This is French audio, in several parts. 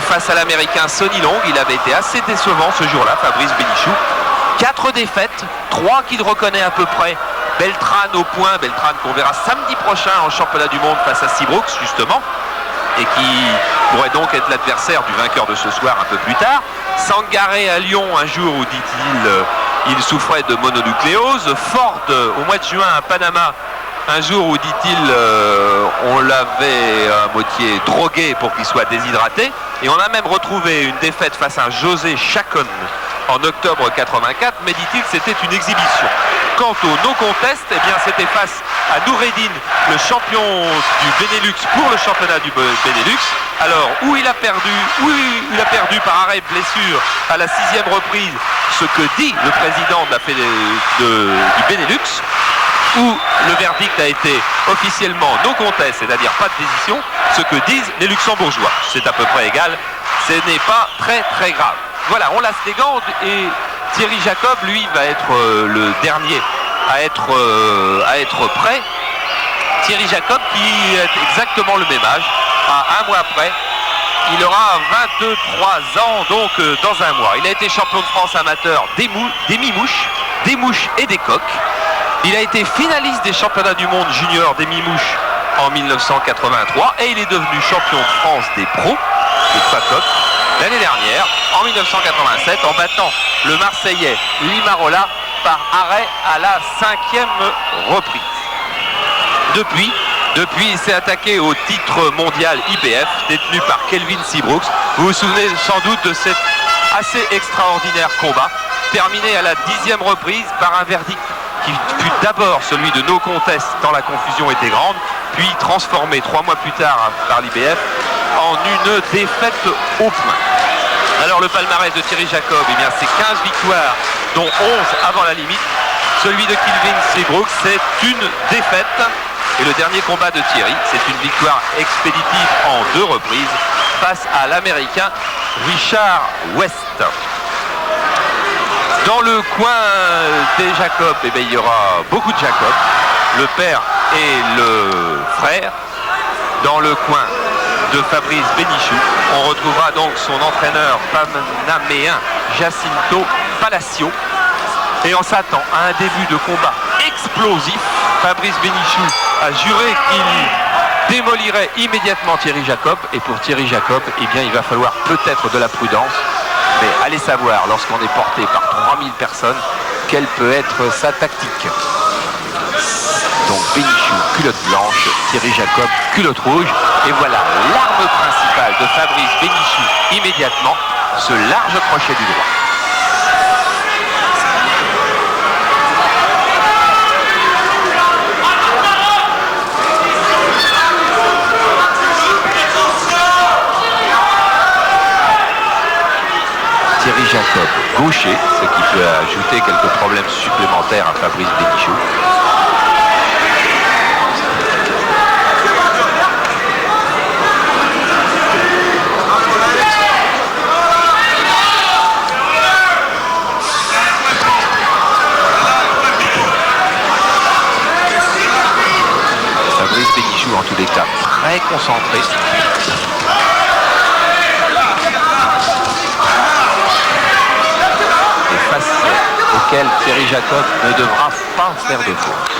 face à l'Américain Sonny Long. Il avait été assez décevant ce jour-là, Fabrice Bénichou. 4 défaites, 3 qu'il reconnaît à peu près. Beltrán au point, Beltrán qu'on verra samedi prochain en championnat du monde face à Seabrooks justement, et qui pourrait donc être l'adversaire du vainqueur de ce soir un peu plus tard. Sangaré à Lyon un jour où, dit-il, il souffrait de mononucléose. Ford au mois de juin à Panama un jour où, dit-il, on l'avait à moitié drogué pour qu'il soit déshydraté. Et on a même retrouvé une défaite face à José Chacon en octobre 84, mais dit-il c'était une exhibition. Quant au no contest, eh bien c'était face à Noureddin, le champion du Benelux pour le championnat du Benelux. Alors où il a perdu par arrêt blessure à la 6e reprise, ce que dit le président de la du Benelux, où le verdict a été officiellement no contest, c'est-à-dire pas de décision, ce que disent les Luxembourgeois. C'est à peu près égal, ce n'est pas très très grave. Voilà, on lasse les gants et Thierry Jacob, lui, va être le dernier à être prêt. Thierry Jacob qui est exactement le même âge, à un mois près. Il aura 23 ans donc dans un mois. Il a été champion de France amateur des mimouches, des mouches et des coqs. Il a été finaliste des championnats du monde junior des mimouches en 1983 et il est devenu champion de France des pros, des trois coqs, l'année dernière, en 1987, en battant le Marseillais Limarola par arrêt à la 5e reprise. Depuis, il s'est attaqué au titre mondial IBF, détenu par Kelvin Seabrooks. Vous vous souvenez sans doute de cet assez extraordinaire combat, terminé à la 10e reprise par un verdict qui fut d'abord celui de no contest tant la confusion était grande, puis transformé 3 mois plus tard par l'IBF en une défaite au point. Alors le palmarès de Thierry Jacob, eh bien c'est 15 victoires, dont 11 avant la limite. Celui de Kelvin Seabrooks, c'est une défaite. Et le dernier combat de Thierry, c'est une victoire expéditive en 2 reprises face à l'Américain Richard West. Dans le coin des Jacob, eh bien, il y aura beaucoup de Jacob, le père et le frère. Dans le coin de Fabrice Bénichou, on retrouvera donc son entraîneur panaméen Jacinto Palacio. Et on s'attend à un début de combat explosif. Fabrice Bénichou a juré qu'il démolirait immédiatement Thierry Jacob. Et pour Thierry Jacob, eh bien, il va falloir peut-être de la prudence. Mais allez savoir, lorsqu'on est porté par 3000 personnes, quelle peut être sa tactique. Donc Bénichou, culotte blanche, Thierry Jacob, culotte rouge. Et voilà l'arme principale de Fabrice Bénichou immédiatement, ce large crochet du droit. Thierry Jacob, gaucher, ce qui peut ajouter quelques problèmes supplémentaires à Fabrice Bénichou. Fabrice Bénichou, en tous les cas, très concentré. Auquel Thierry Jacob ne devra pas faire de faute.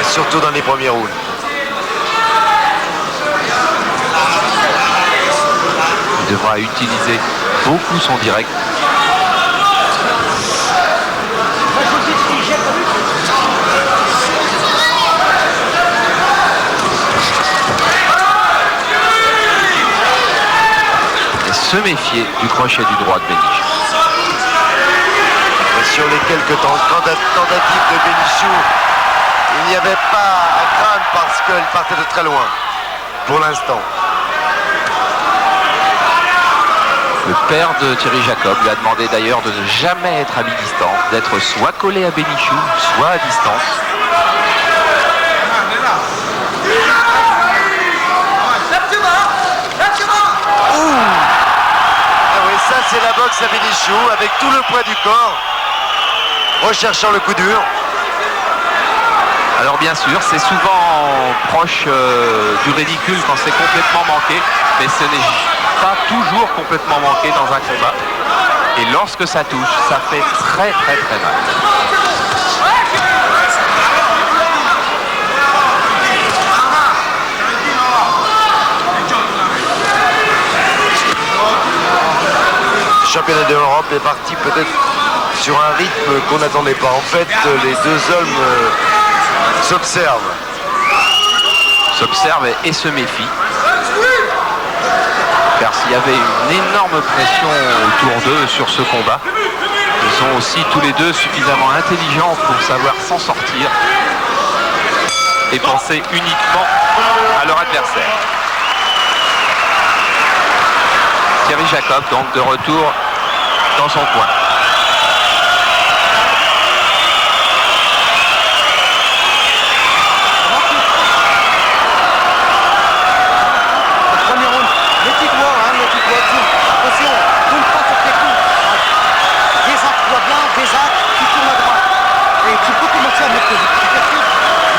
Et surtout dans les premiers rounds. Il devra utiliser beaucoup son direct. Et se méfier du crochet du droit de Bénichou. Sur les quelques tentatives de Bénichou, il n'y avait pas à craindre parce qu'elle partait de très loin, pour l'instant. Le père de Thierry Jacob lui a demandé d'ailleurs de ne jamais être à mi-distance, d'être soit collé à Bénichou, soit à distance. Ah oui, ça c'est la boxe à Bénichou avec tout le poids du corps. Recherchant le coup dur. Alors bien sûr, c'est souvent proche du ridicule quand c'est complètement manqué, mais ce n'est pas toujours complètement manqué dans un combat. Et lorsque ça touche, ça fait très très très mal. Le championnat d'Europe est parti peut-être sur un rythme qu'on n'attendait pas. En fait, les deux hommes s'observent Et se méfient. Car s'il y avait une énorme pression autour d'eux sur ce combat, ils sont aussi tous les deux suffisamment intelligents pour savoir s'en sortir et penser uniquement à leur adversaire. Thierry Jacob donc de retour dans son coin.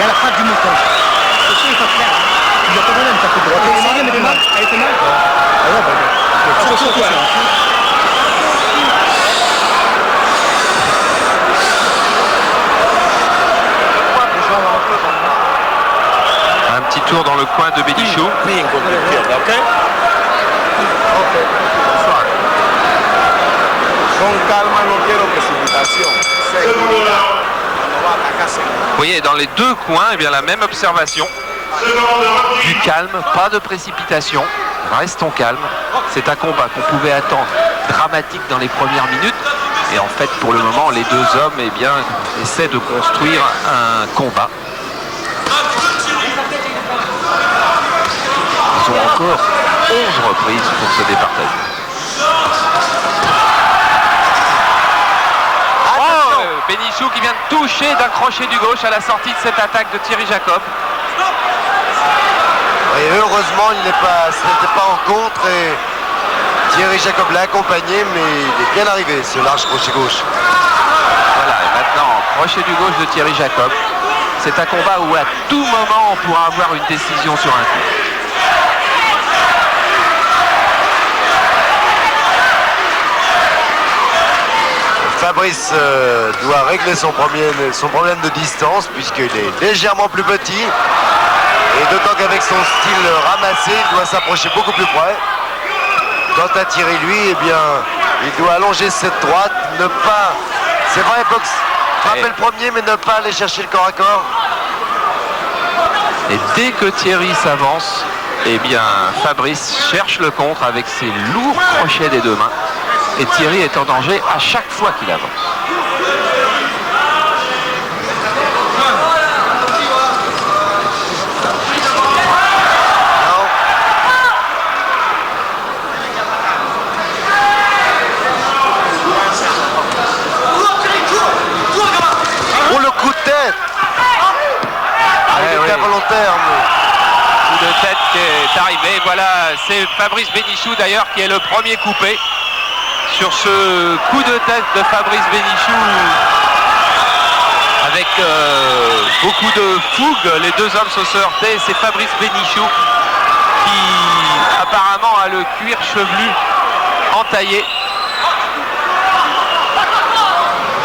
À la fin du montage. C'est sûr, il faut faire. Il n'y a pas besoin de taper droit. Elle était mal. Elle était mal. Ah ouais, bah, surtout toi. Un petit tour dans le coin de Bénichou. Ok. Con calma, no quiero precipitación. Seguridad. Vous voyez, dans les deux coins, eh bien, la même observation. Du calme, pas de précipitation. Restons calmes. C'est un combat qu'on pouvait attendre dramatique dans les premières minutes. Et en fait, pour le moment, les deux hommes eh bien, essaient de construire un combat. Ils ont encore 11 reprises pour se départager. Bénichou qui vient de toucher d'un crochet du gauche à la sortie de cette attaque de Thierry Jacob. Et heureusement, ce n'était pas en contre et Thierry Jacob l'a accompagné, mais il est bien arrivé, ce large crochet gauche. Voilà, et maintenant, crochet du gauche de Thierry Jacob. C'est un combat où à tout moment on pourra avoir une décision sur un coup. Fabrice doit régler son problème de distance puisqu'il est légèrement plus petit et d'autant qu'avec son style ramassé, il doit s'approcher beaucoup plus près. Quant à Thierry, lui, eh bien, il doit allonger cette droite, ne pas, c'est vrai, boxe, frapper le premier, mais ne pas aller chercher le corps à corps. Et dès que Thierry s'avance, eh bien, Fabrice cherche le contre avec ses lourds crochets des deux mains. Et Thierry est en danger à chaque fois qu'il avance. Oh, le coup de tête! Il était involontaire, mais... Coup de tête qui est arrivé. Voilà, c'est Fabrice Bénichou d'ailleurs qui est le premier coupé. Sur ce coup de tête de Fabrice Bénichou, avec beaucoup de fougue, les deux hommes se sont heurtés. C'est Fabrice Bénichou qui apparemment a le cuir chevelu entaillé.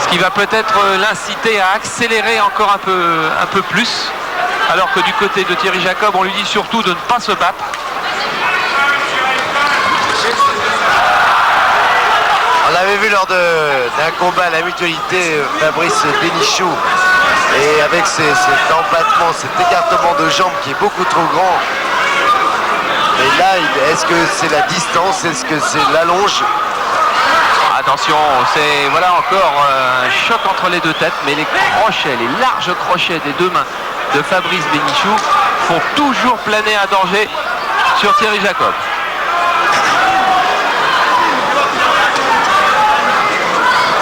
Ce qui va peut-être l'inciter à accélérer encore un peu plus. Alors que du côté de Thierry Jacob, on lui dit surtout de ne pas se battre. On l'avait vu lors d'un combat à la mutualité, Fabrice Bénichou, et avec cet empattement, cet écartement de jambes qui est beaucoup trop grand. Et là, est-ce que c'est la distance, est-ce que c'est l'allonge? Attention, c'est voilà encore un choc entre les deux têtes, mais les crochets, les larges crochets des deux mains de Fabrice Bénichou font toujours planer un danger sur Thierry Jacob.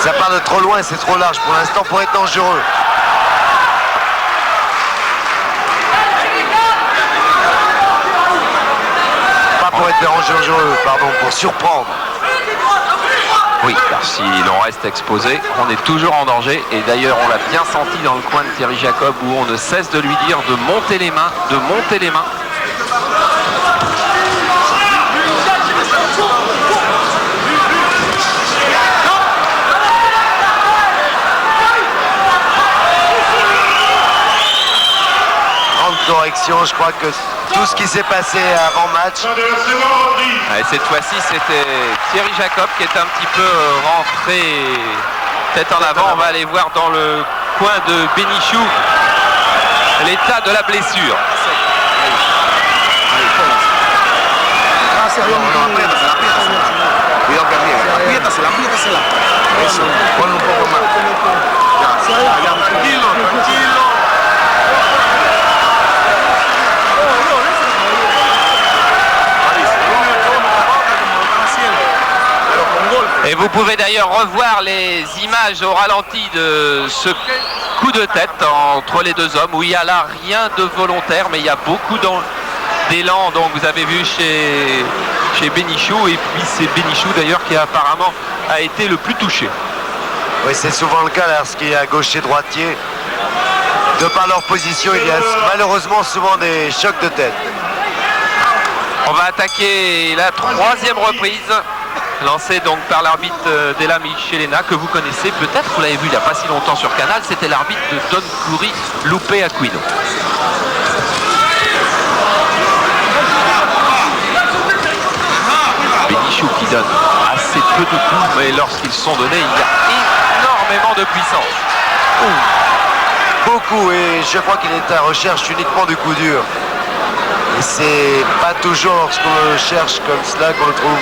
Ça part de trop loin, c'est trop large pour l'instant pour être dangereux. Pas pour être dangereux, pardon, pour surprendre. Oui, car si l'on reste exposé, on est toujours en danger. Et d'ailleurs, on l'a bien senti dans le coin de Thierry Jacob où on ne cesse de lui dire de monter les mains, de monter les mains. Correction, je crois que tout ce qui s'est passé avant match. Et cette fois-ci, c'était Thierry Jacob qui est un petit peu rentré tête en avant. On va aller voir dans le coin de Bénichou l'état de la blessure. Et vous pouvez d'ailleurs revoir les images au ralenti de ce coup de tête entre les deux hommes où il n'y a là rien de volontaire, mais il y a beaucoup d'élan. Donc vous avez vu chez Bénichou, et puis c'est Bénichou d'ailleurs qui apparemment a été le plus touché. Oui, c'est souvent le cas lorsqu'il y a gaucher droitier. De par leur position, il y a malheureusement souvent des chocs de tête. On va attaquer la troisième reprise. Lancé donc par l'arbitre Della Michelena, que vous connaissez peut-être, vous l'avez vu il n'y a pas si longtemps sur Canal, c'était l'arbitre de Don Curry, Lupe Aquino. Bénichou qui donne assez peu de coups, mais lorsqu'ils sont donnés, il y a énormément de puissance. Beaucoup, et je crois qu'il est à recherche uniquement du coup dur. Et c'est pas toujours lorsqu'on le cherche comme cela qu'on le trouve.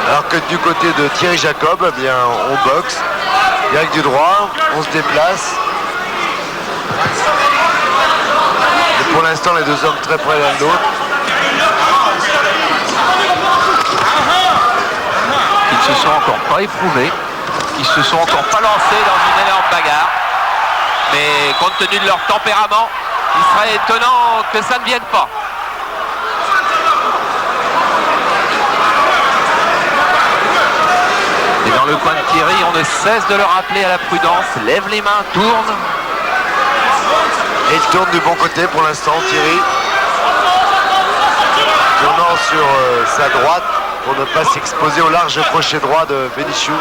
Alors que du côté de Thierry Jacob, eh bien, on boxe, direct du droit, on se déplace. Et pour l'instant, les deux hommes très près l'un de l'autre. Ils se sont encore pas éprouvés, ils se sont encore pas lancés dans une énorme bagarre. Mais compte tenu de leur tempérament, il serait étonnant que ça ne vienne pas. Et dans le coin de Thierry, on ne cesse de le rappeler à la prudence. Lève les mains, tourne. Et il tourne du bon côté pour l'instant, Thierry. Tournant sur sa droite pour ne pas s'exposer au large crochet droit de Bénichou.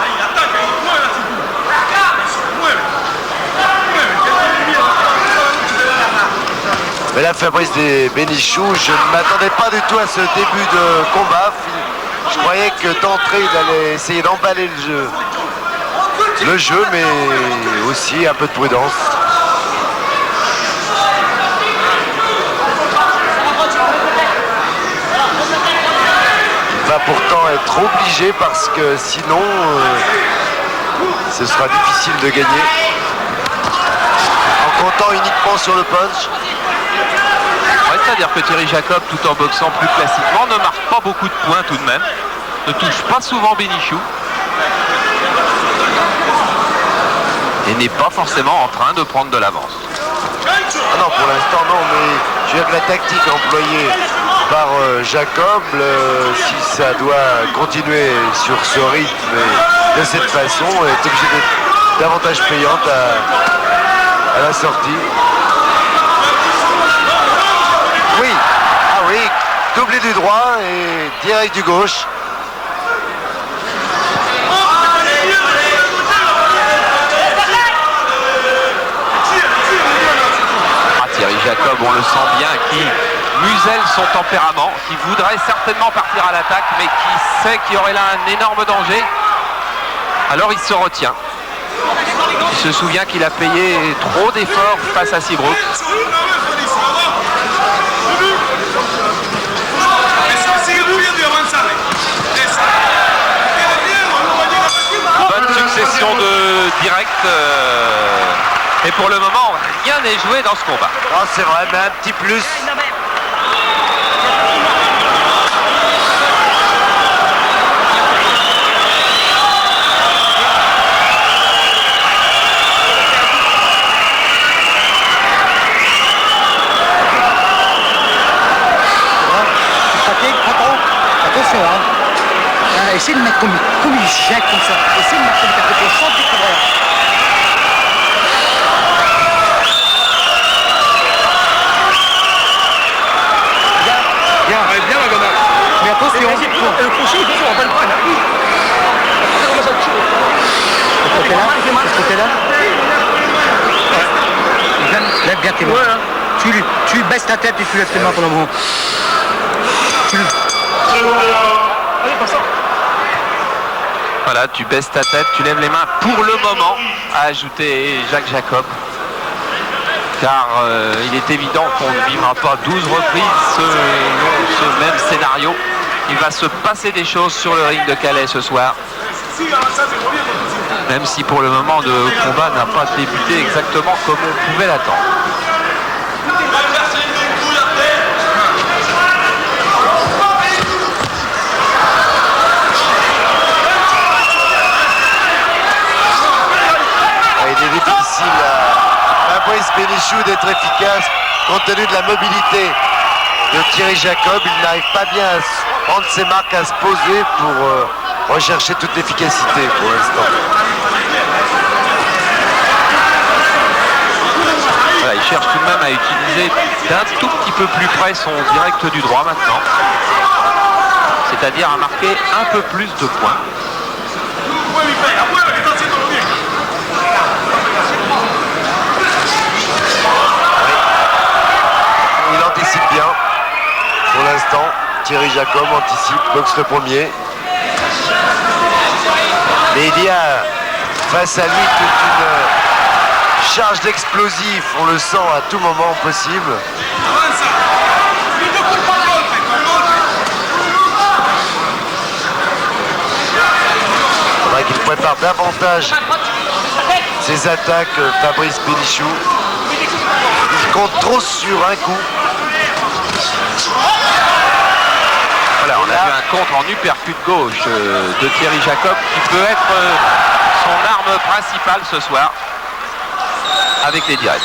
Mais là, Fabrice Bénichou, je ne m'attendais pas du tout à ce début de combat. Je croyais que d'entrée, il allait essayer d'emballer le jeu, mais aussi un peu de prudence. Il va pourtant être obligé parce que sinon, ce sera difficile de gagner. En comptant uniquement sur le punch. Ouais, c'est-à-dire que Thierry Jacob, tout en boxant plus classiquement, ne marque pas beaucoup de points tout de même. Ne touche pas souvent Bénichou. Et n'est pas forcément en train de prendre de l'avance. Ah non, pour l'instant non, mais je veux dire que la tactique employée par Jacob, si ça doit continuer sur ce rythme et de cette façon, est obligé d'être davantage payante à la sortie. Oui, ah oui, doublé du droit et direct du gauche. Thierry Jacob, on le sent bien, qui muselle son tempérament, qui voudrait certainement partir à l'attaque, mais qui sait qu'il y aurait là un énorme danger. Alors il se retient. Il se souvient qu'il a payé trop d'efforts face à Seabrook. Bonne succession de directs. Et pour le moment, rien n'est joué dans ce combat. Non, c'est vrai, mais un petit plus. Attention, hein. essaie de mettre comme il jette comme ça. Essaie de mettre comme ta côté sans découvrir. Bien. Bien la Gonal. Mais attention. Le crochet, attention, on va le prendre. Ce côté-là. Lève bien tes mains. Tu baisses ta tête et tu lèves tes mains pendant un moment. Voilà, tu baisses ta tête, tu lèves les mains pour le moment, a ajouté Jacques Jacob. Car il est évident qu'on ne vivra pas 12 reprises ce même scénario. Il va se passer des choses sur le ring de Calais ce soir. Même si pour le moment le combat n'a pas débuté exactement comme on pouvait l'attendre. Il est difficile à Fabrice Bénichou d'être efficace compte tenu de la mobilité de Thierry Jacob. Il n'arrive pas bien à prendre ses marques, à se poser pour rechercher toute l'efficacité pour l'instant. Voilà, il cherche tout de même à utiliser d'un tout petit peu plus près son direct du droit maintenant. C'est-à-dire à marquer un peu plus de points. Il anticipe bien. Pour l'instant, Thierry Jacob anticipe, boxe le premier. Mais il y a face à lui toute une charge d'explosif. On le sent à tout moment possible. Il faudrait qu'il prépare davantage ses attaques, Fabrice Bénichou. Il compte trop sur un coup. Voilà, on a vu un contre en uppercut gauche de Thierry Jacob qui peut être son arme principale ce soir avec les directs.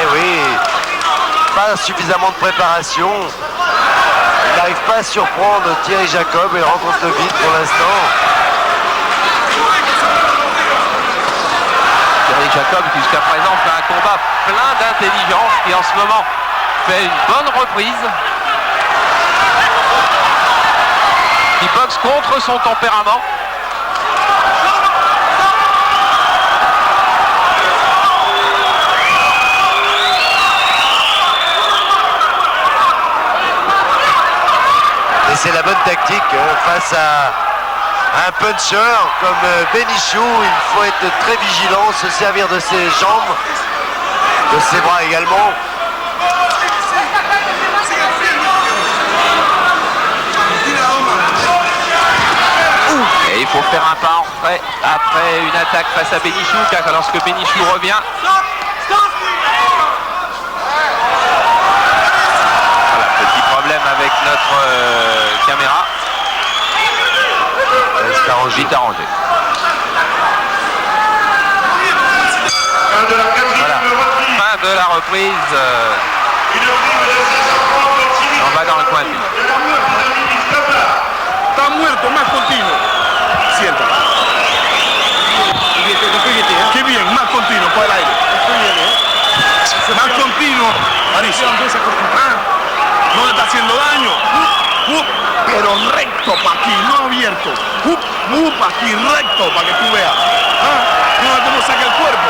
Eh oui, pas suffisamment de préparation. Il n'arrive pas à surprendre Thierry Jacob et rencontre le vide pour l'instant. Thierry Jacob qui jusqu'à présent fait un combat plein d'intelligence qui en ce moment fait une bonne reprise. Qui boxe contre son tempérament. Et c'est la bonne tactique face à un puncher comme Bénichou. Il faut être très vigilant, se servir de ses jambes, de ses bras également. Et il faut faire un pas après une attaque face à Bénichou, car lorsque Bénichou revient, voilà, petit problème avec notre caméra. C'est arrangé. Vite arrangé. Voilà, fin de la reprise. On va dans le coin de vue. Está muerto, más continuo. Sienta. Qué bien, más continuo por el aire. Más continuo. Mauricio. No le está haciendo daño. Pero recto para aquí, no abierto. Para aquí, recto para que tú veas. No cómo saca el cuerpo.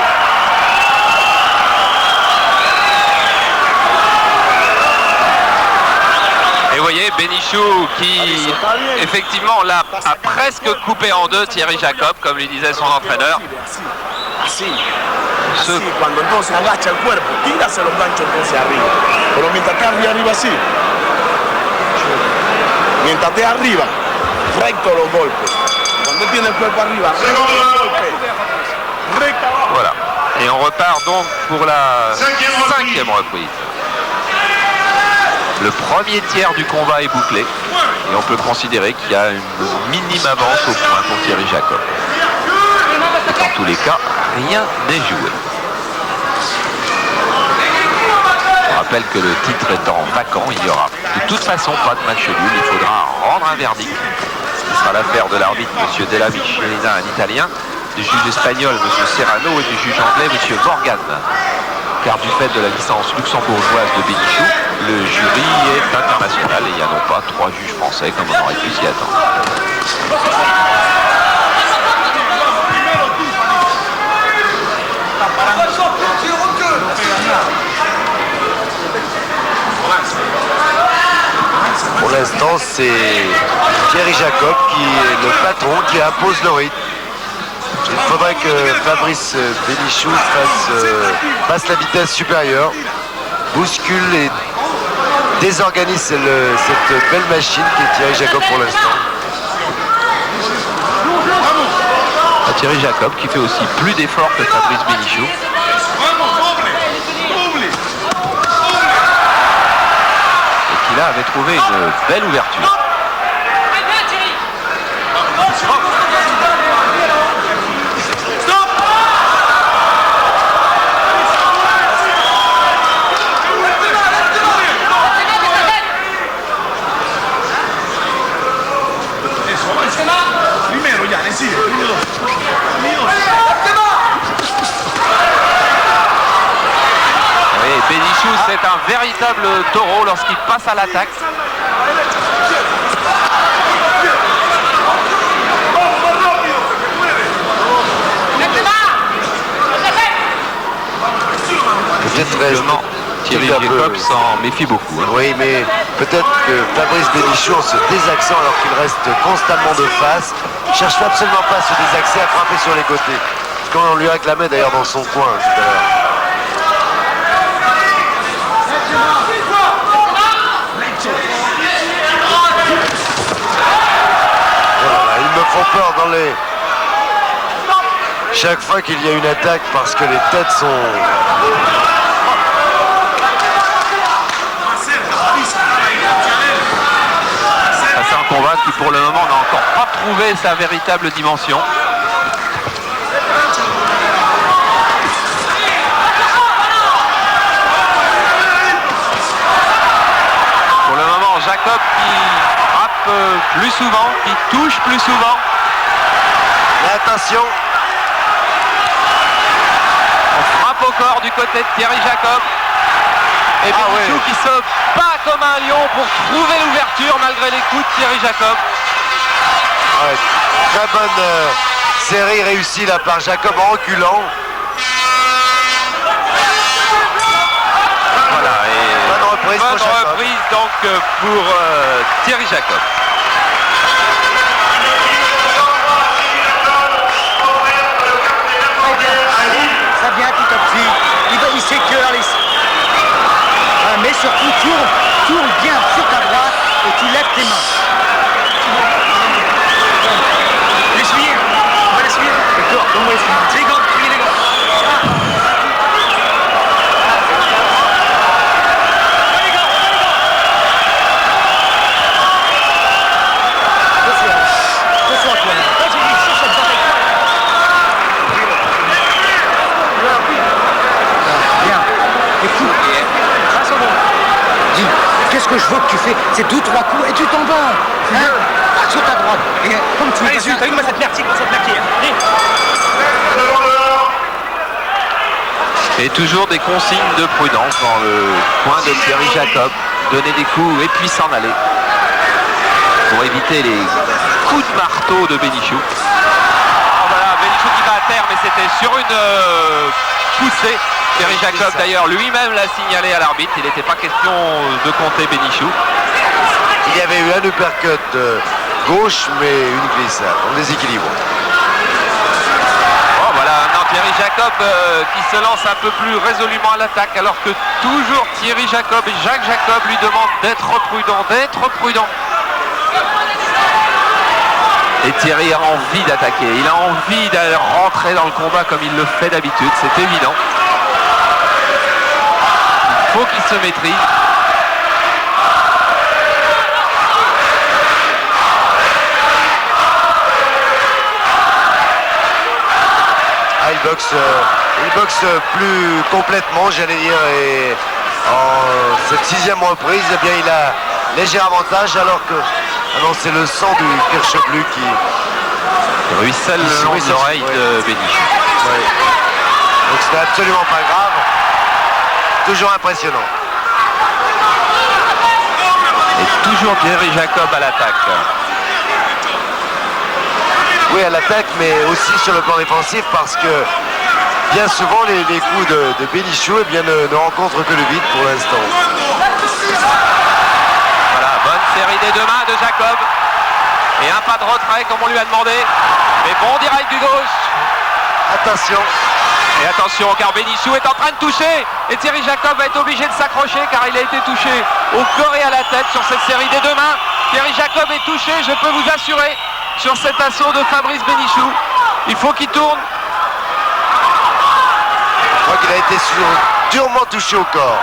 Et vous voyez Bénichou qui effectivement là a presque coupé en deux Thierry Jacob, comme lui disait son entraîneur. Así, cuando entonces agacha el cuerpo, tírase los ganchos entonces arriba. Pero mientras esté arriba así, mientras esté arriba, recto los golpes. Cuando tiene el cuerpo arriba, recto los golpes. Recto abajo. Voilà. Et on repart donc pour la cinquième reprise. Le premier tiers du combat est bouclé et on peut considérer qu'il y a une minime avance au point pour Thierry Jacob. Dans tous les cas, rien n'est joué. Je rappelle que le titre étant vacant, il n'y aura de toute façon pas de match nul. Il faudra rendre un verdict. Ce sera l'affaire de l'arbitre, M. Della Vicellina, un Italien, du juge espagnol, M. Serrano, et du juge anglais, M. Morgan. Car du fait de la licence luxembourgeoise de Bénichou, le jury est international et il n'y a non pas 3 juges français comme on aurait pu s'y attendre. Pour l'instant, c'est Thierry Jacob qui est le patron, qui impose le rythme. Il faudrait que Fabrice Bénichou fasse la vitesse supérieure, bouscule et désorganise cette belle machine qui est Thierry Jacob pour l'instant. Thierry Jacob qui fait aussi plus d'efforts que Fabrice Bénichou. Et qui là avait trouvé une belle ouverture. Bénichou, c'est un véritable taureau lorsqu'il passe à l'attaque. Peut-être raison. Thierry Jacob s'en méfie beaucoup. Oui, mais peut-être que Fabrice Bénichou, en se désaxant alors qu'il reste constamment de face, ne cherche absolument pas à se désaxer, à frapper sur les côtés. Ce qu'on lui réclamait d'ailleurs dans son coin tout à l'heure. Ils me font peur dans les... Chaque fois qu'il y a une attaque, parce que les têtes sont... C'est un combat qui pour le moment n'a encore pas trouvé sa véritable dimension. Pour le moment, Jacob qui frappe plus souvent, qui touche plus souvent. Mais attention, On frappe au corps du côté de Thierry Jacob. Et Bénichou qui se bat comme un lion pour trouver l'ouverture malgré les coups de Thierry Jacob. ouais, très bonne série réussie là par Jacob en reculant. Voilà, et Bonne reprise pour Jacob. reprise donc pour Thierry Jacob. Ça vient petit à petit. Il s'écœure. Mais surtout, tourne bien sur ta droite et tu lèves tes mains. L'essuyer. On va l'essuyer. D'accord, donne-moi l'essuyer. C'est les gants, les gants. Attention à toi. Vas-y, cherche cette bataille. Bien. Écoute. Dis, qu'est-ce que je veux que tu fais? C'est 2-3 coups et tu t'en vas. Hein? Sur ta droite. Et comme tu es. T'as une cette mertie, Et toujours des consignes de prudence dans le coin de Thierry Jacob. Donner des coups et puis s'en aller. Pour éviter les coups de marteau de Bénichou. Alors voilà, Bénichou qui va à terre, mais c'était sur une poussée. Thierry Jacob d'ailleurs lui-même l'a signalé à l'arbitre. Il n'était pas question de compter Bénichou. Il y avait eu un uppercut gauche, mais une glissade, en déséquilibre. Oh voilà, non, Thierry Jacob qui se lance un peu plus résolument à l'attaque, alors que toujours Thierry Jacob et Jacques Jacob lui demandent d'être prudent. Et Thierry a envie d'attaquer, il a envie d'aller rentrer dans le combat comme il le fait d'habitude, c'est évident. Il faut qu'il se maîtrise. boxe plus complètement, j'allais dire, et en cette 6e reprise, eh bien, il a léger avantage, alors que c'est le sang du Kircheblu qui ruisselle le long de l'oreille de Bénichou. Ouais. Donc ce n'est absolument pas grave, toujours impressionnant. Et toujours Thierry Jacob à l'attaque. Oui, à l'attaque, mais aussi sur le plan défensif, parce que bien souvent les coups de Bénichou eh bien, ne rencontrent que le vide pour l'instant. Voilà, bonne série des deux mains de Jacob. Et un pas de retrait comme on lui a demandé. Mais bon direct du gauche. Attention. Et attention, car Bénichou est en train de toucher. Et Thierry Jacob va être obligé de s'accrocher car il a été touché au corps et à la tête sur cette série des deux mains. Thierry Jacob est touché, je peux vous assurer, sur cet assaut de Fabrice Bénichou. Il faut qu'il tourne. Je crois qu'il a été durement touché au corps.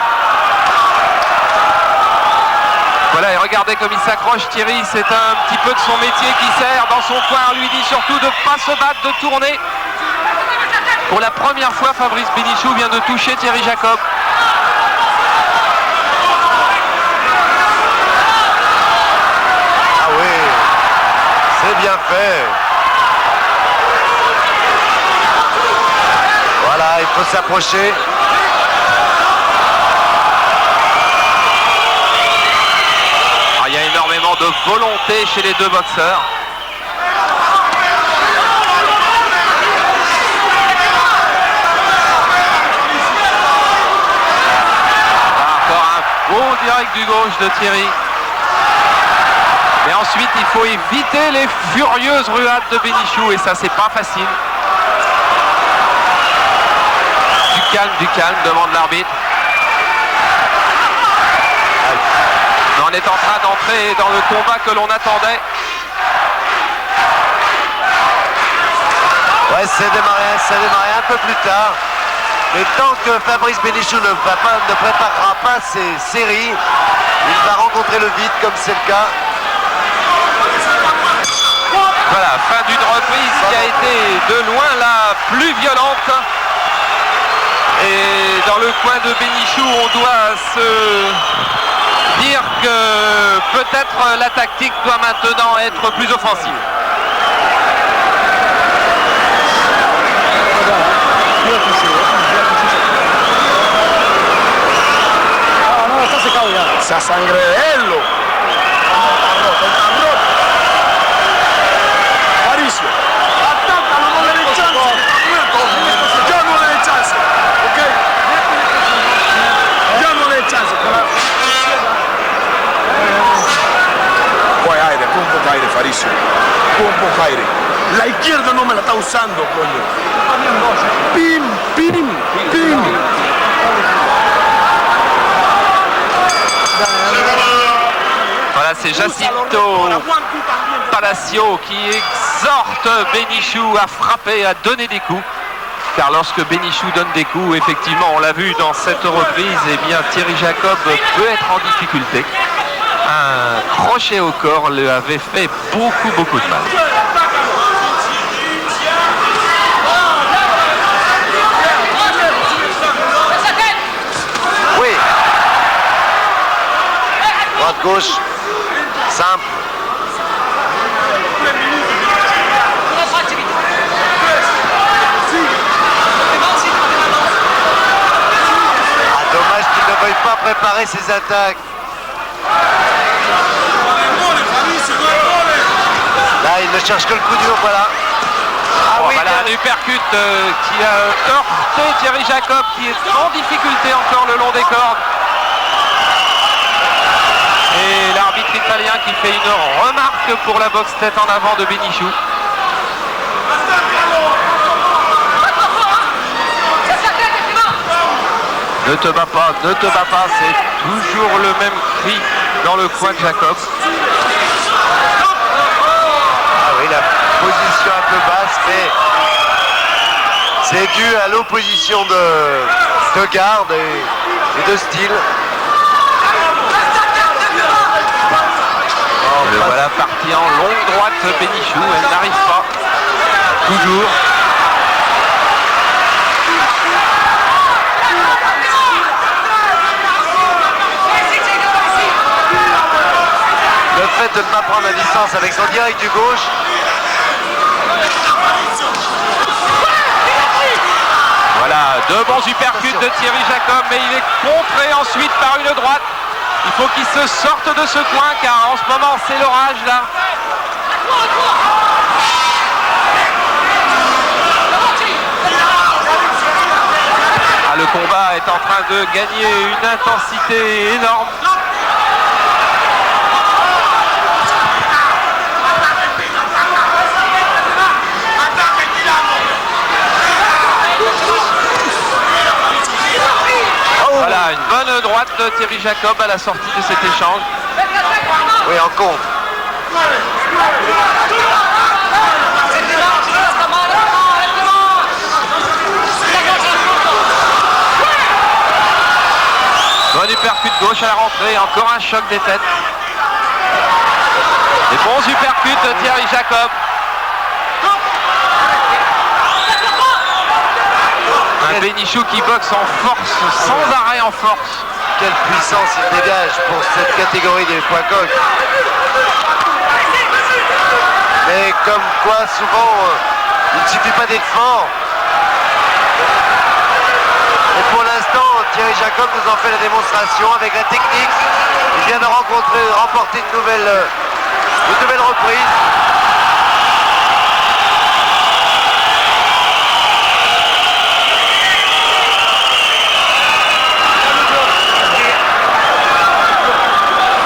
Voilà, et regardez comme il s'accroche Thierry, c'est un petit peu de son métier qui sert dans son coin. On lui dit surtout de ne pas se battre, de tourner. Pour la première fois, Fabrice Bénichou vient de toucher Thierry Jacob. Ah oui, c'est bien fait. Voilà, il faut s'approcher. Il y a énormément de volonté chez les deux boxeurs. Encore un beau direct du gauche de Thierry. Et ensuite, il faut éviter les furieuses ruades de Bénichou. Et ça, c'est pas facile. Du calme, demande l'arbitre. On est en train d'entrer dans le combat que l'on attendait. Ouais, c'est démarré un peu plus tard. Mais tant que Fabrice Bénichou ne préparera pas ses séries, il va rencontrer le vide comme c'est le cas. Voilà, fin d'une reprise qui a été de loin la plus violente. Et dans le coin de Bénichou, on doit se dire que peut-être la tactique doit maintenant être plus offensive. Esa sangre de Ello. Mauricio, atácalo, no le dé chance. Ya no le dé chance, ¿ok? Ya no le dé chance. Coge aire, pon un poco aire, Faricio. Pon un poco aire. La izquierda no me la está usando, coño. Pim, pim, pim. Voilà, c'est Jacinto Palacio qui exhorte Bénichou à frapper, à donner des coups. Car lorsque Bénichou donne des coups, effectivement, on l'a vu dans cette reprise, eh bien Thierry Jacob peut être en difficulté. Un crochet au corps lui avait fait beaucoup de mal. Oui. Droite-gauche. Simple. Dommage qu'il ne veuille pas préparer ses attaques. Là, il ne cherche que le coup dur, voilà. Ah oui, voilà un uppercut qui a heurté Thierry Jacob, qui est en difficulté encore le long des cordes. Et l'arbitre italien qui fait une remarque pour la boxe tête en avant de Bénichou. Ne te bats pas, c'est toujours le même cri dans le coin de Jacob. Ah oui, la position un peu basse, mais c'est dû à l'opposition de garde et de style. Le voilà parti en longue droite Bénichou, elle n'arrive pas. Toujours. peut-être de ne pas prendre la distance avec son direct du gauche. Voilà, deux bons uppercuts de Thierry Jacob, mais il est contré ensuite par une droite. Il faut qu'il se sorte de ce coin, car en ce moment, c'est l'orage là. Ah, le combat est en train de gagner une intensité énorme. Voilà, une bonne droite de Thierry Jacob à la sortie de cet échange. Oui, en contre. Bon uppercut de gauche à la rentrée, encore un choc des têtes. Des bons uppercuts de Thierry Jacob. Un Bénichou qui boxe en force, sans arrêt en force. Quelle puissance il dégage pour cette catégorie des poids coqs. Mais comme quoi, souvent, il ne suffit pas d'être fort. Et pour l'instant, Thierry Jacob nous en fait la démonstration avec la technique. Il vient de remporter une nouvelle reprise.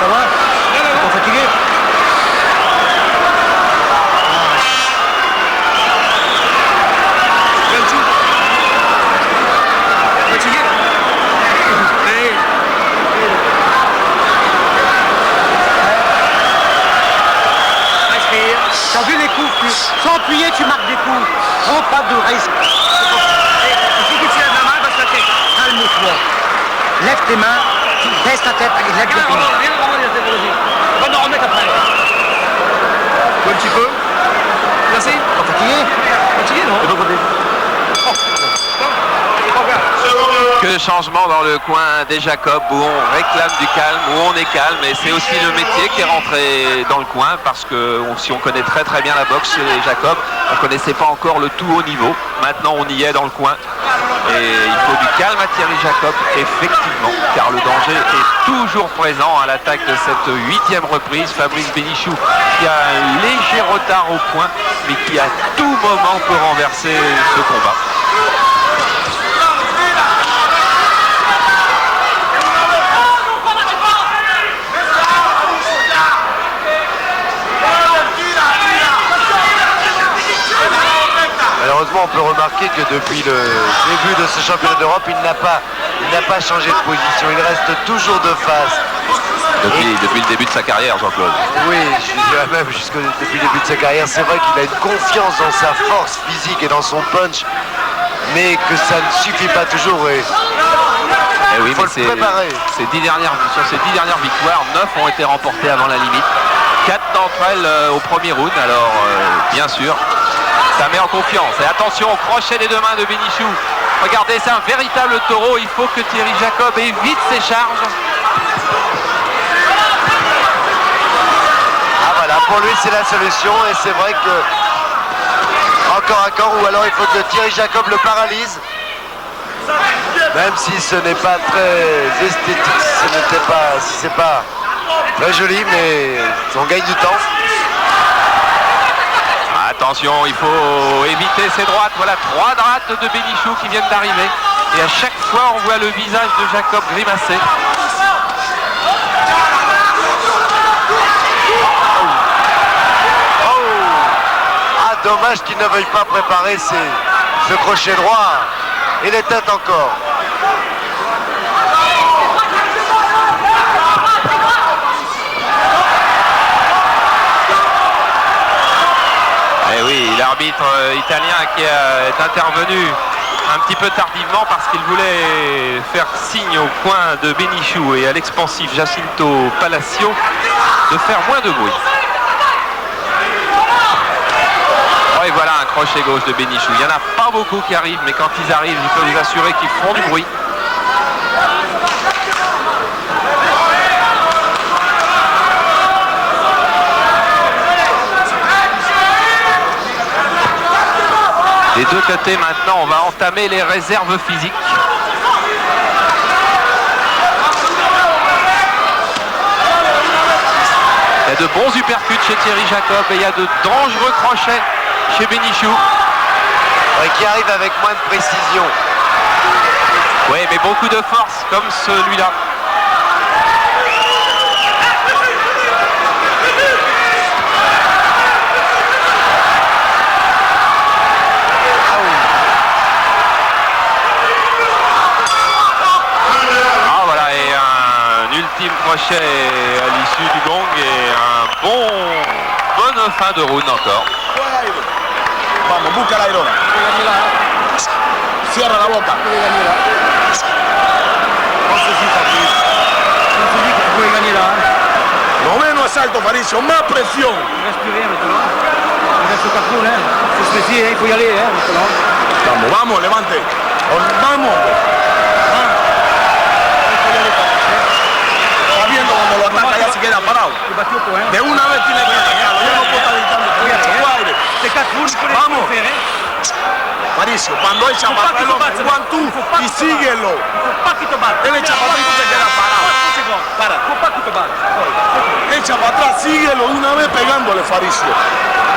Ça va? T'es pas fatigué? T'as vu les coups? Sans appuyer, tu marques des coups. Prends pas de risque. Calme-toi. Lève tes mains, tu baisses ta tête et lève les pieds. Va nous remettre après. Un petit peu. Merci. Pas fatigué? Fatigué, non? Que de changements dans le coin des Jacob où on réclame du calme, où on est calme, et c'est aussi le métier qui est rentré dans le coin parce que si on connaît très très bien la boxe chez les Jacob, on ne connaissait pas encore le tout haut niveau. Maintenant on y est dans le coin et il faut du calme à Thierry Jacob, effectivement, car le danger est toujours présent à l'attaque de cette 8e reprise. Fabrice Bénichou qui a un léger retard au point mais qui à tout moment peut renverser ce combat. Malheureusement, on peut remarquer que depuis le début de ce championnat d'Europe, il n'a pas changé de position. Il reste toujours de face. Depuis le début de sa carrière, Jean-Claude. Oui, je dirais même depuis le début de sa carrière. C'est vrai qu'il a une confiance dans sa force physique et dans son punch, mais que ça ne suffit pas toujours. Et oui, faut mais le préparer. sur ces 10 dernières victoires, 9 ont été remportées avant la limite. 4 d'entre elles au premier round. Alors, bien sûr, ça met en confiance. Et attention au crochet des deux mains de Bénichou. Regardez, c'est un véritable taureau. Il faut que Thierry Jacob évite ses charges. Ah voilà, pour lui c'est la solution et c'est vrai que encore un corps ou alors il faut que Thierry Jacob le paralyse. Même si ce n'est pas très esthétique, si c'est pas très joli, mais on gagne du temps. Attention, il faut éviter ces droites. Voilà 3 droites de Bénichou qui viennent d'arriver. Et à chaque fois, on voit le visage de Jacob grimacer. Ah, dommage qu'il ne veuille pas préparer ce crochet droit. Et les têtes encore. Et oui, l'arbitre italien qui est intervenu un petit peu tardivement parce qu'il voulait faire signe au coin de Bénichou et à l'expansif Jacinto Palacio de faire moins de bruit. Oh, et voilà un crochet gauche de Bénichou. Il n'y en a pas beaucoup qui arrivent, mais quand ils arrivent, il faut vous assurer qu'ils feront du bruit. Des deux côtés maintenant, on va entamer les réserves physiques. Il y a de bons uppercuts chez Thierry Jacob et il y a de dangereux crochets chez Bénichou. Ouais, qui arrive avec moins de précision. Oui, mais beaucoup de force comme celui-là. Ah voilà, et un ultime crochet à l'issue du gong et bonne fin de round encore. Vamos, busca la Irona. Cierra la boca. On se dit que tu pouvais gagner là. Lo menos es alto, Faricio. Más presión. Il ne reste plus rien maintenant. Il reste 4 rounds. C'est spécial, il faut y aller maintenant. Vamos, vamos, levante. Vamos. Está viendo cuando lo ataca ya se queda parado. Tu battu au point. De una vez tiene que atacarlo. Ya no puede estar gritando. C'est 4 rounds, il faut les Vamos. faire. Faricio, cuando echa para atrás, one, two, y síguelo. Il ne faut pas qu'il te batte. Él echa para atrás y tú te quedas parado. Para, il ne faut pas qu'il te batte. Echa para atrás, síguelo de una vez pegándole, Faricio.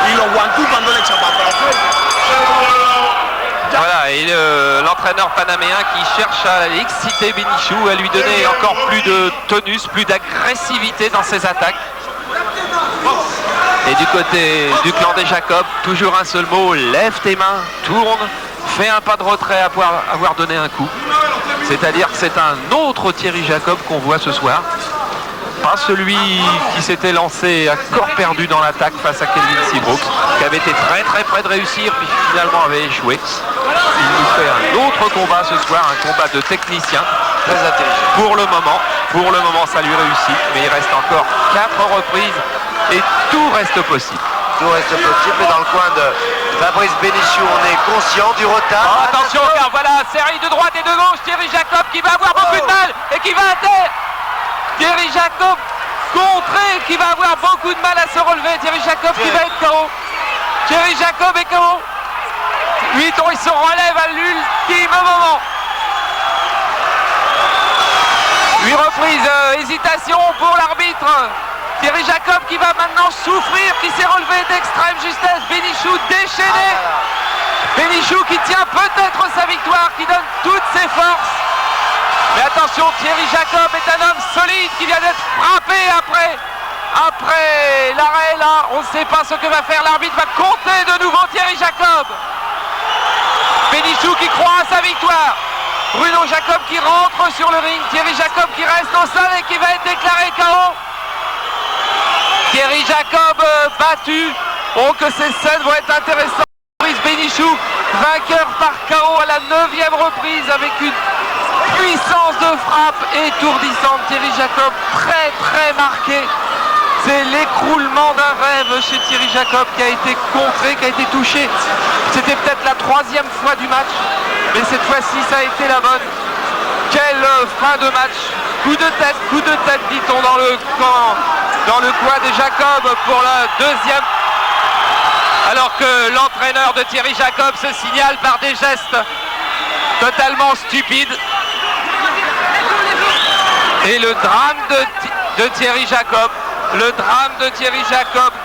Y los one, two cuando él echa para atrás. Voilà, et l'entraîneur panaméen qui cherche à exciter Bénichou, à lui donner encore plus de tonus, plus d'agressivité dans ses attaques. Et du côté du clan des Jacob, toujours un seul mot, lève tes mains, tourne, fais un pas de retrait après avoir donné un coup. C'est-à-dire que c'est un autre Thierry Jacob qu'on voit ce soir. Pas celui qui s'était lancé à corps perdu dans l'attaque face à Kelvin Seabrook, qui avait été très très près de réussir, puis finalement avait échoué. Il nous fait un autre combat ce soir, un combat de technicien. Très intelligent. Pour le moment ça lui réussit, mais il reste encore 4 reprises et tout reste possible. Tout reste possible, mais dans le coin de Fabrice Bénichou, on est conscient du retard. Oh, attention car voilà, série de droite et de gauche, Thierry Jacob qui va avoir beaucoup de mal et qui va à terre. Thierry Jacob contré, qui va avoir beaucoup de mal à se relever. Thierry Jacob qui va être KO. Thierry Jacob est KO. 8 ans, il se relève à l'ultime moment. 8 reprises, hésitation pour l'arbitre. Thierry Jacob qui va maintenant souffrir, qui s'est relevé d'extrême justesse. Bénichou déchaîné. Bénichou qui tient peut-être sa victoire, qui donne toutes ses forces. Mais attention, Thierry Jacob est un homme solide qui vient d'être frappé après l'arrêt là. On ne sait pas ce que va faire l'arbitre, va compter de nouveau Thierry Jacob. Bénichou qui croit à sa victoire. Bruno Jacob qui rentre sur le ring. Thierry Jacob qui reste au sol et qui va être déclaré KO. Thierry Jacob battu. Oh que ces scènes vont être intéressantes. Fabrice Bénichou, vainqueur par KO à la 9e reprise avec une puissance de frappe étourdissante. Thierry Jacob très très marqué. C'est l'écroulement d'un rêve chez Thierry Jacob qui a été contré, qui a été touché. C'était peut-être la 3e fois du match, mais cette fois-ci ça a été la bonne. Quelle fin de match. Coup de tête dit-on dans le coin des Jacob pour la 2e. Alors que l'entraîneur de Thierry Jacob se signale par des gestes totalement stupides. Et le drame de Thierry Jacob,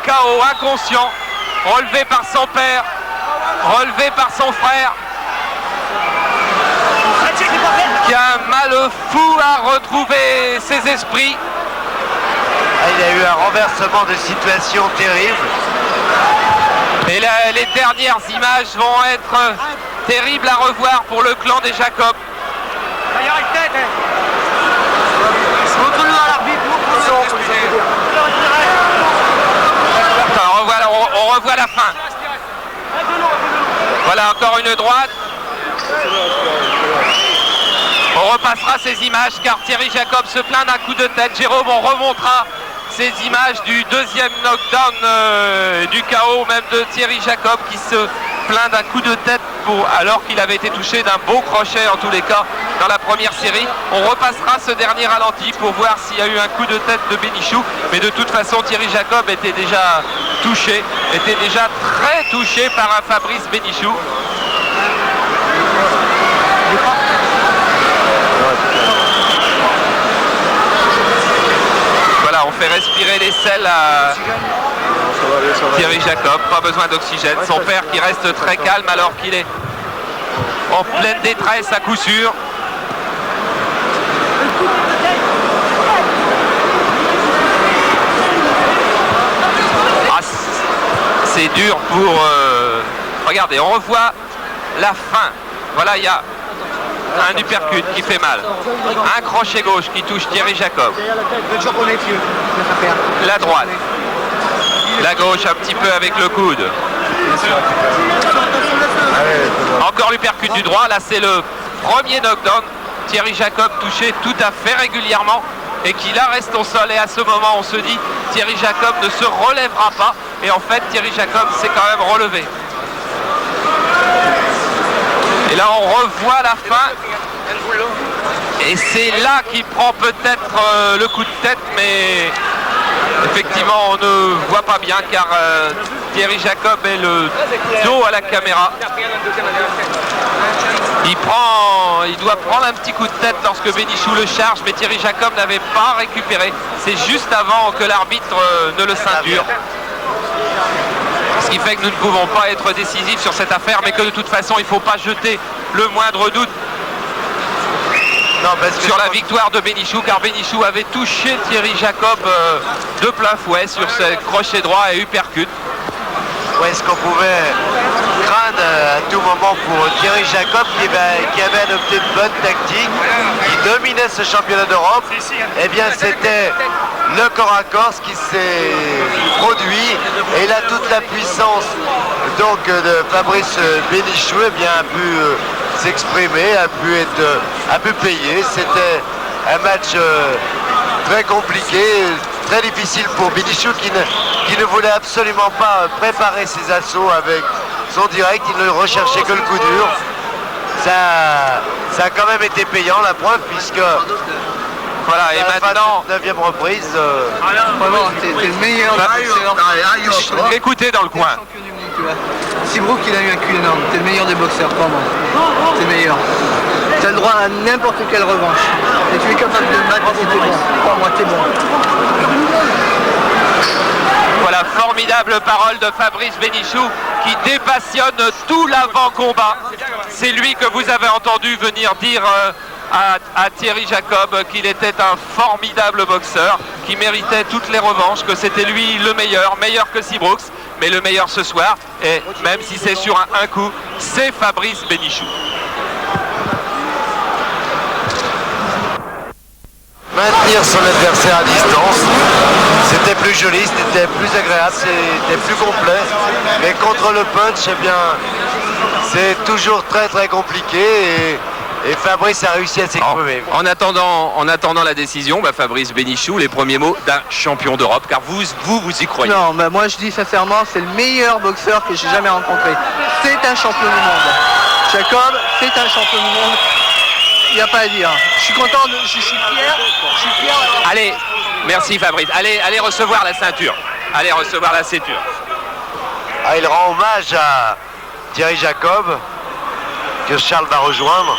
KO, inconscient, relevé par son père, relevé par son frère, qui a un mal fou à retrouver ses esprits. Il y a eu un renversement de situation terrible. Et là, les dernières images vont être terribles à revoir pour le clan des Jacob. On revoit la fin. Voilà encore une droite. On repassera ces images car Thierry Jacob se plaint d'un coup de tête. Jérôme, on remontera ces images du 2e knockdown, du KO même de Thierry Jacob qui se plaint d'un coup de tête alors qu'il avait été touché d'un beau crochet en tous les cas dans la première série. On repassera ce dernier ralenti pour voir s'il y a eu un coup de tête de Bénichou, mais de toute façon Thierry Jacob était déjà touché, était déjà très touché par un Fabrice Bénichou. Voilà, on fait respirer les selles à Thierry Jacob, pas besoin d'oxygène. Son père qui reste très calme alors qu'il est en pleine détresse à coup sûr. Ah, c'est dur pour... Regardez, on revoit la fin. Voilà, il y a un uppercut qui fait mal. Un crochet gauche qui touche Thierry Jacob. La droite. La gauche un petit peu avec le coude. Encore l'uppercut du droit. Là, c'est le premier knockdown. Thierry Jacob touché tout à fait régulièrement et qui là reste au sol. Et à ce moment, on se dit, Thierry Jacob ne se relèvera pas. Et en fait, Thierry Jacob s'est quand même relevé. Et là, on revoit la fin. Et c'est là qu'il prend peut-être le coup de tête, mais effectivement, on ne voit pas bien car Thierry Jacob est le dos à la caméra. Il doit prendre un petit coup de tête lorsque Bénichou le charge, mais Thierry Jacob n'avait pas récupéré. C'est juste avant que l'arbitre ne le ceinture. Ce qui fait que nous ne pouvons pas être décisifs sur cette affaire, mais que de toute façon, il ne faut pas jeter le moindre doute sur la victoire de Bénichou, car Bénichou avait touché Thierry Jacob de plein fouet sur ses crochets droit et uppercut. Est-ce qu'on pouvait craindre à tout moment pour Thierry Jacob qui avait adopté une bonne tactique, qui dominait ce championnat d'Europe? Eh bien, c'était le corps à corps qui s'est produit, et là toute la puissance donc de Fabrice Bénichou a pu s'exprimer, a pu payer. C'était un match très compliqué, très difficile pour Bénichou qui ne voulait absolument pas préparer ses assauts avec son direct, il ne recherchait que le coup dur. Ça a quand même été payant, la preuve, puisque voilà, et maintenant, 9e reprise. T'es le meilleur boxeur. Écoutez dans le coin. Seabrook, il a eu un cul énorme. T'es le meilleur des boxeurs, crois-moi. T'es le meilleur. T'as le droit à n'importe quelle revanche. Et tu es capable de le battre si t'es bon. Crois-moi, t'es bon. Voilà, formidable parole de Fabrice Bénichou qui dépassionne tout l'avant-combat. C'est lui que vous avez entendu venir dire à Thierry Jacob qu'il était un formidable boxeur, qui méritait toutes les revanches, que c'était lui le meilleur, meilleur que Seabrook, mais le meilleur ce soir, et même si c'est sur un coup, c'est Fabrice Bénichou. Maintenir son adversaire à distance, c'était plus joli, c'était plus agréable, c'était plus complet, mais contre le punch, eh bien, c'est toujours très très compliqué, et Fabrice a réussi à s'exprimer. En attendant la décision, Fabrice Bénichou, les premiers mots d'un champion d'Europe, car vous y croyez. Non, moi je dis sincèrement, c'est le meilleur boxeur que j'ai jamais rencontré. C'est un champion du monde. Jacob, c'est un champion du monde. Il n'y a pas à dire. Je suis content, je suis fier. Allez, merci Fabrice. Allez recevoir la ceinture. Allez recevoir la ceinture. Il rend hommage à Thierry Jacob, que Charles va rejoindre.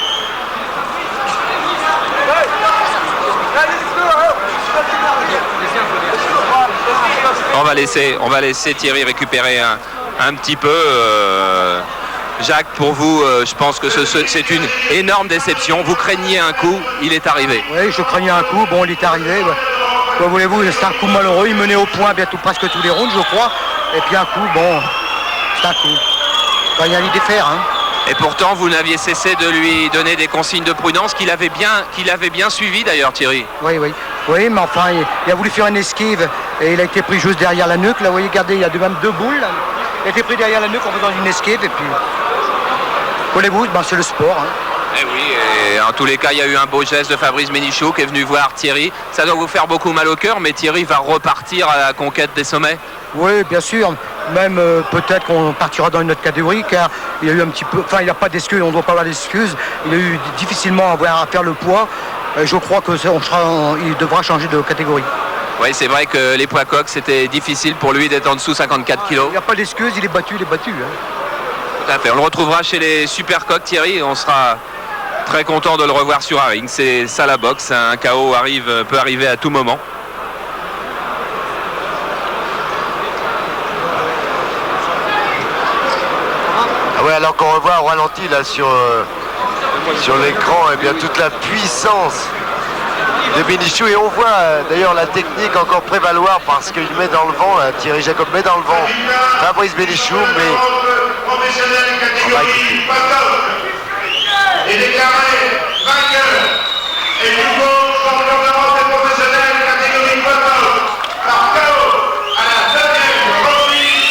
On va laisser Thierry récupérer un petit peu. Jacques, pour vous, je pense que c'est une énorme déception. Vous craigniez un coup, il est arrivé. Oui, je craignais un coup, bon, il est arrivé. Quoi voulez-vous, c'est un coup malheureux. Il menait au point bientôt presque tous les rounds, je crois. Et puis un coup, bon, c'est un coup. Il n'y a rien à y défaire, hein. Et pourtant, vous n'aviez cessé de lui donner des consignes de prudence qu'il avait bien suivi d'ailleurs, Thierry. Oui, mais enfin, il a voulu faire une esquive et il a été pris juste derrière la nuque. Là, vous voyez, regardez, il y a même deux boules. Là. Il a été pris derrière la nuque en faisant une esquive et puis... Voulez-vous, c'est le sport. Hein. Et oui, et en tous les cas, il y a eu un beau geste de Fabrice Bénichou qui est venu voir Thierry. Ça doit vous faire beaucoup mal au cœur, mais Thierry va repartir à la conquête des sommets. Oui, bien sûr. Même peut-être qu'on partira dans une autre catégorie, car il y a eu un petit peu... Enfin, il n'y a pas d'excuses, on ne doit pas avoir d'excuses. Il a eu difficilement à faire le poids. Je crois qu'il devra changer de catégorie. Oui, c'est vrai que les poids coqs, c'était difficile pour lui d'être en dessous 54 kilos. Il n'y a pas d'excuses, il est battu. Hein. Tout à fait. On le retrouvera chez les super coqs, Thierry, et on sera très content de le revoir sur un ring. C'est ça la boxe, un KO peut arriver à tout moment. Ah ouais, alors qu'on revoit au ralenti là sur l'écran, eh bien toute la puissance de Bénichou, et on voit d'ailleurs la technique encore prévaloir parce qu'il met dans le vent, Thierry Jacob met dans le vent Fabrice Bénichou, mais on va écouter. Et déclaré vainqueur et nouveau champion d'Europe des professionnels catégorie photo par KO à la deuxième reprise.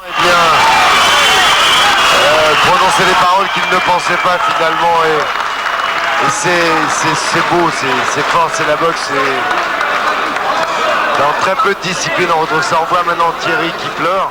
Eh bien, prononcer les paroles qu'il ne pensait pas finalement, et c'est beau, c'est fort, c'est la boxe, dans très peu de disciplines on retrouve ça. On voit maintenant Thierry qui pleure.